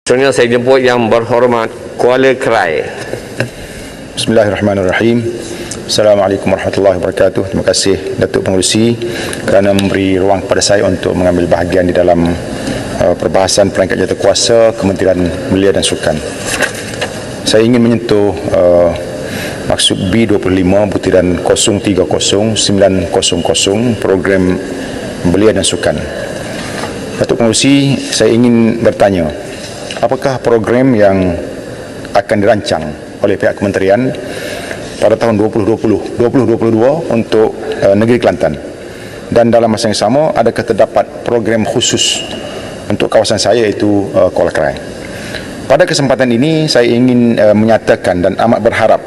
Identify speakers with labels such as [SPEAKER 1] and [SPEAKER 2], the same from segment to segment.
[SPEAKER 1] Selanjutnya saya jemput yang berhormat Kuala Krai.
[SPEAKER 2] Bismillahirrahmanirrahim. Assalamualaikum warahmatullahi wabarakatuh. Terima kasih Datuk Pengerusi kerana memberi ruang kepada saya untuk mengambil bahagian di dalam perbahasan perangkat jawatankuasa Kementerian Belia dan Sukan. Saya ingin menyentuh maksud B25 butiran 030900 program Belia dan Sukan. Datuk Pengerusi, saya ingin bertanya, apakah program yang akan dirancang oleh pihak kementerian pada tahun 2022 untuk negeri Kelantan, dan dalam masa yang sama adakah terdapat program khusus untuk kawasan saya iaitu Kuala Krai? Pada kesempatan ini saya ingin menyatakan dan amat berharap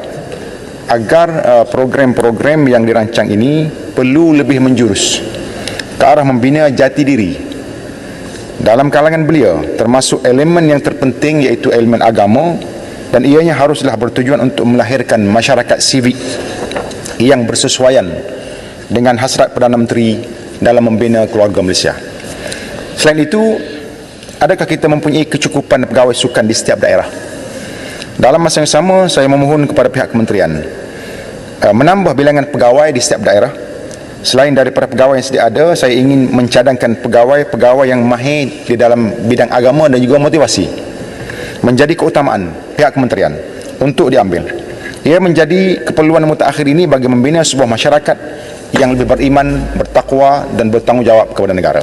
[SPEAKER 2] agar program-program yang dirancang ini perlu lebih menjurus ke arah membina jati diri dalam kalangan belia, termasuk elemen yang terpenting iaitu elemen agama, dan ianya haruslah bertujuan untuk melahirkan masyarakat sivik yang bersesuaian dengan hasrat Perdana Menteri dalam membina keluarga Malaysia. Selain itu, adakah kita mempunyai kecukupan pegawai sukan di setiap daerah? Dalam masa yang sama, saya memohon kepada pihak kementerian menambah bilangan pegawai di setiap daerah. Selain daripada pegawai yang sedia ada, saya ingin mencadangkan pegawai-pegawai yang mahir di dalam bidang agama dan juga motivasi menjadi keutamaan pihak kementerian untuk diambil. Ia menjadi keperluan mutakhir ini bagi membina sebuah masyarakat yang lebih beriman, bertakwa dan bertanggungjawab kepada negara.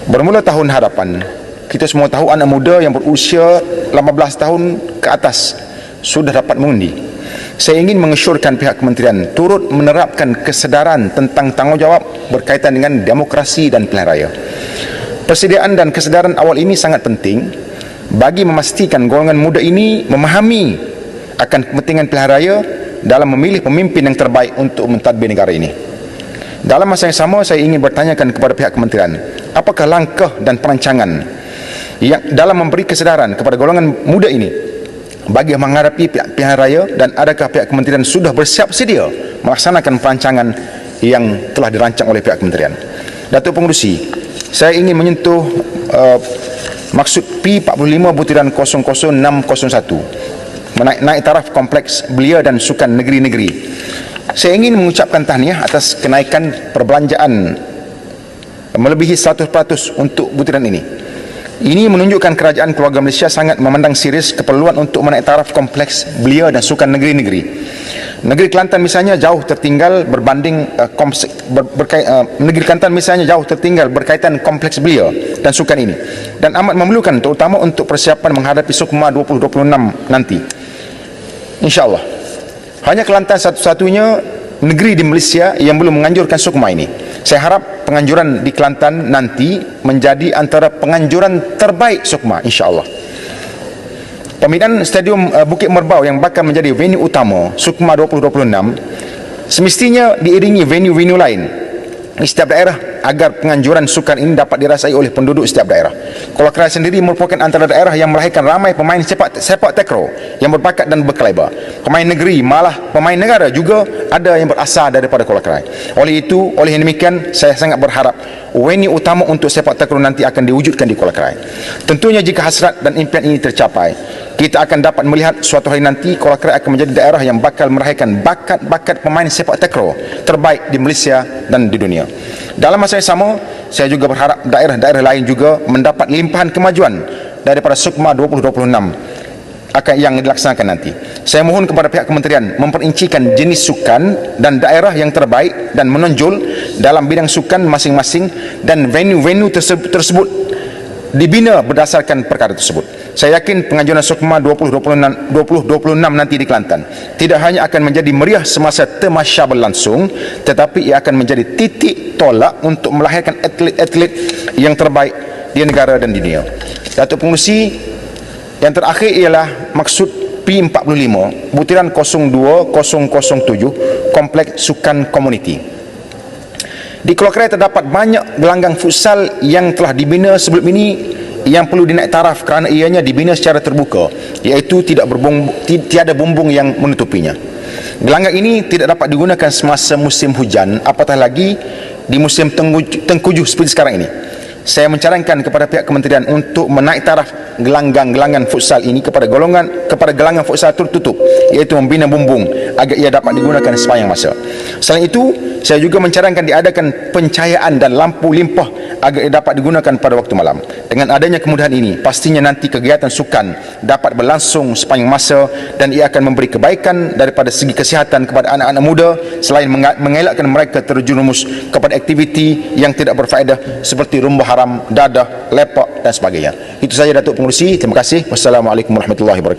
[SPEAKER 2] Bermula tahun hadapan, kita semua tahu anak muda yang berusia 18 tahun ke atas sudah dapat mengundi. Saya ingin mengesyorkan pihak kementerian turut menerapkan kesedaran tentang tanggungjawab berkaitan dengan demokrasi dan pilihan raya. Persediaan dan kesedaran awal ini sangat penting bagi memastikan golongan muda ini memahami akan kepentingan pilihan raya dalam memilih pemimpin yang terbaik untuk mentadbir negara ini. Dalam masa yang sama, saya ingin bertanyakan kepada pihak kementerian, apakah langkah dan perancangan yang dalam memberi kesedaran kepada golongan muda ini bagi menghadapi pilihan raya, dan adakah pihak kementerian sudah bersiap sedia melaksanakan perancangan yang telah dirancang oleh pihak kementerian? Datuk Pengerusi, saya ingin menyentuh maksud P45 butiran 00601 naik taraf kompleks belia dan sukan negeri-negeri. Saya ingin mengucapkan tahniah atas kenaikan perbelanjaan melebihi 100% untuk butiran ini. Ini menunjukkan kerajaan keluarga Malaysia sangat memandang serius keperluan untuk menaik taraf kompleks belia dan sukan negeri-negeri. Negeri Kelantan misalnya jauh tertinggal berbanding negeri Kelantan misalnya jauh tertinggal berkaitan kompleks belia dan sukan ini, dan amat memerlukan terutama untuk persiapan menghadapi SUKMA 2026 nanti. InsyaAllah hanya Kelantan satu-satunya negeri di Malaysia yang belum menganjurkan SUKMA ini. Saya harap penganjuran di Kelantan nanti menjadi antara penganjuran terbaik SUKMA, insyaAllah. Pembinaan Stadium Bukit Merbau yang bakal menjadi venue utama SUKMA 2026 semestinya diiringi venue-venue lain di setiap daerah agar penganjuran sukan ini dapat dirasai oleh penduduk setiap daerah. Kuala Krai sendiri merupakan antara daerah yang melahirkan ramai pemain sepak takraw yang berbakat dan berkaliber. Pemain negeri, malah pemain negara juga ada yang berasal daripada Kuala Krai. Oleh yang demikian, saya sangat berharap venue utama untuk sepak takraw nanti akan diwujudkan di Kuala Krai. Tentunya jika hasrat dan impian ini tercapai, kita akan dapat melihat suatu hari nanti Kuala Krai akan menjadi daerah yang bakal melahirkan bakat-bakat pemain sepak takraw terbaik di Malaysia dan di dunia. Dalam masa yang sama, saya juga berharap daerah-daerah lain juga mendapat limpahan kemajuan daripada SUKMA 2026 yang dilaksanakan nanti. Saya mohon kepada pihak kementerian memperincikan jenis sukan dan daerah yang terbaik dan menonjol dalam bidang sukan masing-masing, dan venue-venue tersebut dibina berdasarkan perkara tersebut. Saya yakin penganjuran SUKMA 2026 nanti di Kelantan tidak hanya akan menjadi meriah semasa tamasya berlangsung, tetapi ia akan menjadi titik tolak untuk melahirkan atlet-atlet yang terbaik di negara dan di dunia. Datuk Pengerusi, yang terakhir ialah maksud P45 butiran 02007 kompleks sukan komuniti. Di Kuala Krai terdapat banyak gelanggang futsal yang telah dibina sebelum ini yang perlu dinaik taraf kerana ianya dibina secara terbuka, iaitu tiada bumbung yang menutupinya. Gelanggang ini tidak dapat digunakan semasa musim hujan, apatah lagi di musim tengkujuh seperti sekarang ini. saya mencarankan kepada pihak kementerian untuk menaik taraf gelanggang futsal ini kepada gelangan futsal tertutup, iaitu membina bumbung agar ia dapat digunakan sepanjang masa. Selain itu, saya juga mencarankan diadakan pencahayaan dan lampu limpah agar ia dapat digunakan pada waktu malam. Dengan adanya kemudahan ini, pastinya nanti kegiatan sukan dapat berlangsung sepanjang masa dan ia akan memberi kebaikan daripada segi kesihatan kepada anak-anak muda, selain mengelakkan mereka terjerumus kepada aktiviti yang tidak berfaedah seperti rumba haram, dadah, lepak dan sebagainya. Itu saja Datuk Pengerusi. Terima kasih. Wassalamualaikum warahmatullahi wabarakatuh.